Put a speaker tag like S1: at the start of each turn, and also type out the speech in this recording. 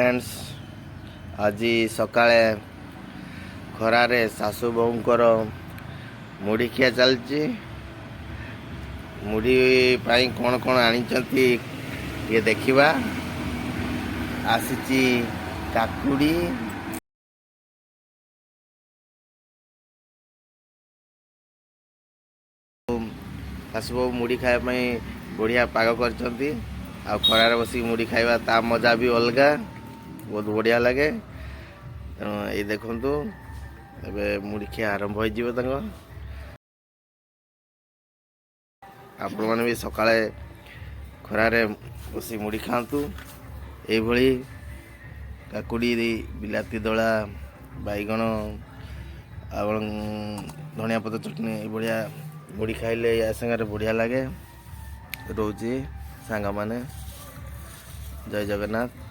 S1: Friends आज सकाळे खरारे सासू बोऊंकर मुढ़ी खिया चलची मुढ़ी पाई कौन कौन आनिचंती ये देखिबा आसीची काकुड़ी सासू बहु मुढ़ी खाया बढ़िया पाग करचंती आ खरारे बसी मुढ़ी खाइबा ता मजा भी अलगा बहुत बढ़िया लगे तेणु ये देखंतु एबे मुढ़ी खिया आरंभ हो जीव तंग आपण माने भी सकाळे खरारे बसी मुढ़ी खातु ए भली काकुड़ी बिलाती दला बैगण आ धनिया पत्र चटनी बढ़िया मुढ़ी खाइले या संगे बढ़िया लगे रोजी सांग माने जय जगन्नाथ।